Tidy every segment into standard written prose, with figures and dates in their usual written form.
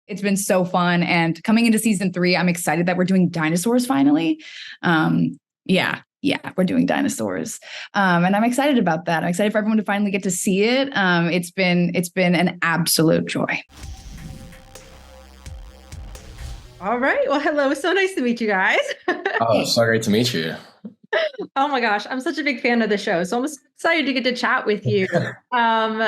It's been so fun. And coming into season 3, I'm excited that we're doing dinosaurs finally. Yeah, we're doing dinosaurs. And I'm excited about that. I'm excited for everyone to finally get to see it. It's been an absolute joy. All right. Well, hello. So nice to meet you guys. Oh, so great to meet you. Oh my gosh, I'm such a big fan of the show. So I'm excited to get to chat with you. Um,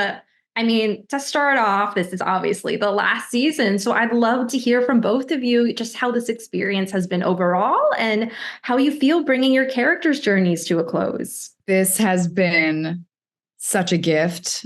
I mean, to start off, this is obviously the last season. So I'd love to hear from both of you just how this experience has been overall and how you feel bringing your characters' journeys to a close. This has been such a gift.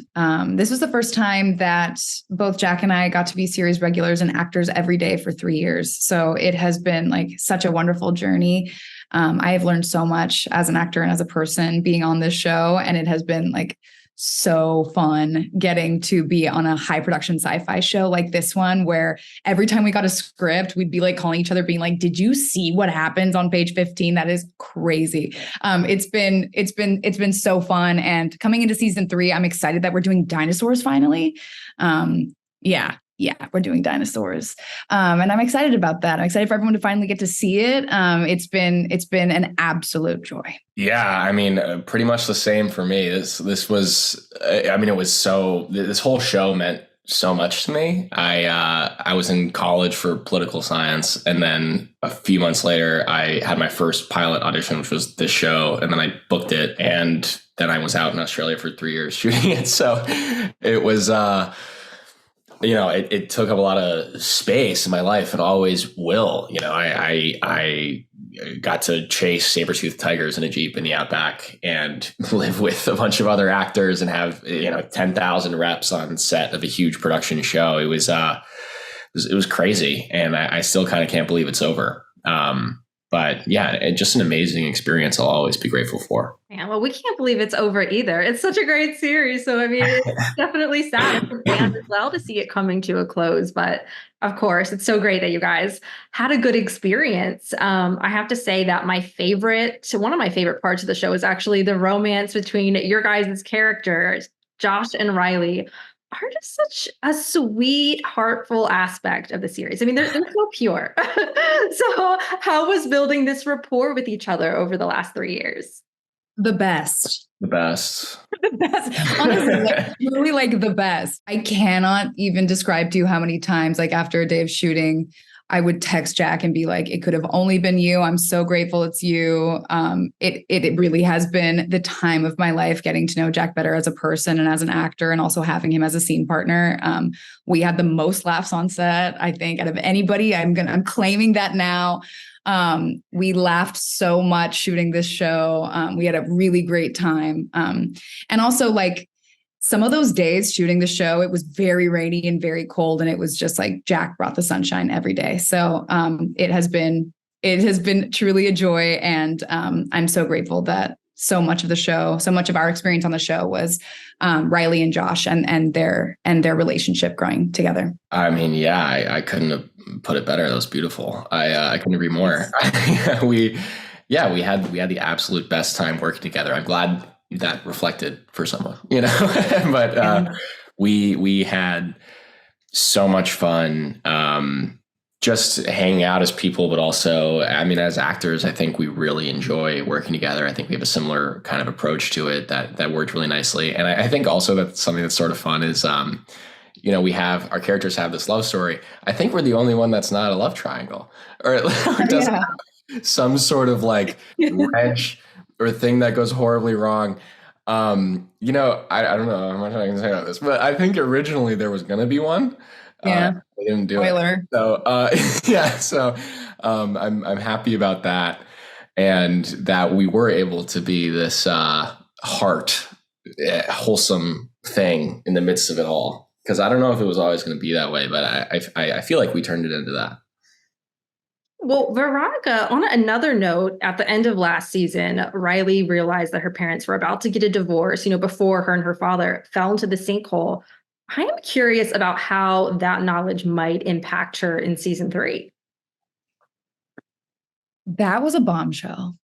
This was the first time that both Jack and I got to be series regulars and actors every day for 3 years. So it has been like such a wonderful journey. I have learned so much as an actor and as a person being on this show. And it has been like so fun getting to be on a high production sci-fi show like this one, where every time we got a script, we'd be like calling each other being like, did you see what happens on page 15? That is crazy. It's been so fun. And coming into season 3, I'm excited that we're doing dinosaurs finally. Yeah, we're doing dinosaurs. And I'm excited about that. I'm excited for everyone to finally get to see it. It's been an absolute joy. Yeah, I mean, pretty much the same for me. This was, I mean, it was so. This whole show meant so much to me. I was in college for political science, and then a few months later, I had my first pilot audition, which was this show, and then I booked it, and then I was out in Australia for 3 years shooting it. So it was. It took up a lot of space in my life and always will. I got to chase saber-toothed tigers in a Jeep in the outback and live with a bunch of other actors and have, 10,000 reps on set of a huge production show. It was crazy. And I still kind of can't believe it's over. But yeah, just an amazing experience I'll always be grateful for. Yeah, well, we can't believe it's over either. It's such a great series. So, I mean, it's definitely sad for fans as well to see it coming to a close. But of course, it's so great that you guys had a good experience. I have to say that one of my favorite parts of the show is actually the romance between your guys' characters, Josh and Riley. Are just such a sweet, heartful aspect of the series. I mean, they're so pure. So, how was building this rapport with each other over the last 3 years? The best. The best. The best. Honestly, like, really like the best. I cannot even describe to you how many times, like after a day of shooting, I would text Jack and be like, it could have only been you. I'm so grateful it's you. It really has been the time of my life getting to know Jack better as a person and as an actor, and also having him as a scene partner. We had the most laughs on set, I think, out of anybody. I'm claiming that now. We laughed so much shooting this show. We had a really great time. And also, like, some of those days shooting the show, it was very rainy and very cold, and it was just like Jack brought the sunshine every day. So it has been truly a joy, and I'm so grateful that so much of our experience on the show was Riley and Josh and their relationship growing together. I mean, yeah, I couldn't have put it better. That was beautiful. I couldn't agree more. we had the absolute best time working together. I'm glad that reflected for someone, but we had so much fun, just hanging out as people, but also, I mean, as actors, I think we really enjoy working together. I think we have a similar kind of approach to it that worked really nicely. And I think also that something that's sort of fun is, our characters have this love story. I think we're the only one that's not a love triangle, or doesn't have some sort of like wedge or thing that goes horribly wrong. I don't know how much I can say about this, but I think originally there was going to be one. Yeah. They didn't do Spoiler. it. So, yeah. So, I'm happy about that, and that we were able to be this wholesome thing in the midst of it all. Because I don't know if it was always going to be that way, but I feel like we turned it into that. Well, Veronica, on another note, at the end of last season, Riley realized that her parents were about to get a divorce, before her and her father fell into the sinkhole. I am curious about how that knowledge might impact her in season 3. That was a bombshell.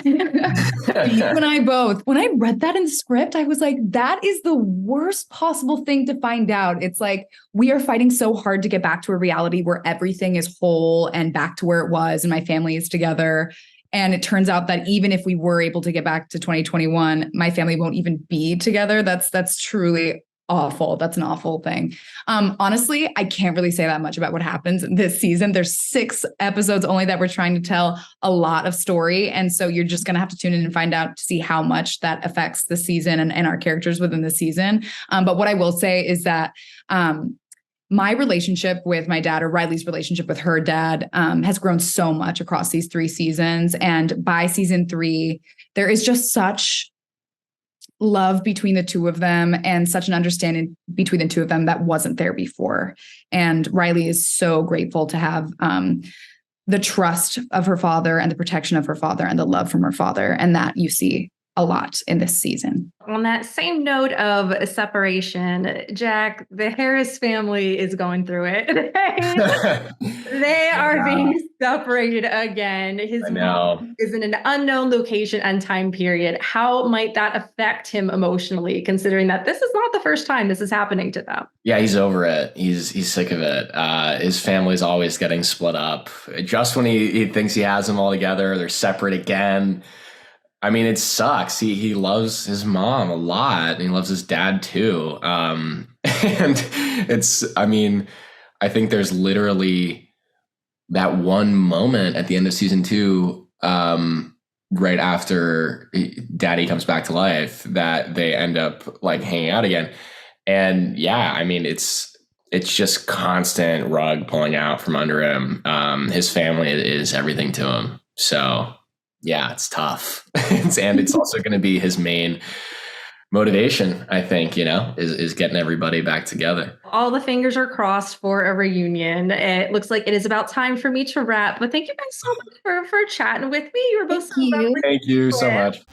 You and I both. When I read that in the script, I was like, that is the worst possible thing to find out. It's like we are fighting so hard to get back to a reality where everything is whole and back to where it was, and my family is together. And it turns out that even if we were able to get back to 2021, my family won't even be together. That's truly awful. That's an awful thing. Honestly, I can't really say that much about what happens this season. There's 6 episodes only that we're trying to tell a lot of story. And so you're just going to have to tune in and find out to see how much that affects the season and our characters within the season. But what I will say is that my relationship with my dad, or Riley's relationship with her dad, has grown so much across these 3 seasons. And by season 3, there is just such love between the two of them and such an understanding between the two of them that wasn't there before. And Riley is so grateful to have the trust of her father and the protection of her father and the love from her father. And that you see a lot in this season. On that same note of separation, Jack, the Harris family is going through it. They are being separated again. His mom is in an unknown location and time period. How might that affect him emotionally, considering that this is not the first time this is happening to them? Yeah, he's over it. He's sick of it. His family's always getting split up. Just when he thinks he has them all together, they're separate again. I mean, it sucks. He loves his mom a lot, and he loves his dad too. And I think there's literally that one moment at the end of season 2, right after Daddy comes back to life, that they end up like hanging out again. And yeah, I mean, it's just constant rug pulling out from under him. His family is everything to him. So yeah, it's tough. And it's also going to be his main motivation, I think, is getting everybody back together. All the fingers are crossed for a reunion. It looks like it is about time for me to wrap, but thank you guys so much for chatting with me. You were both so lovely. Thank you so much.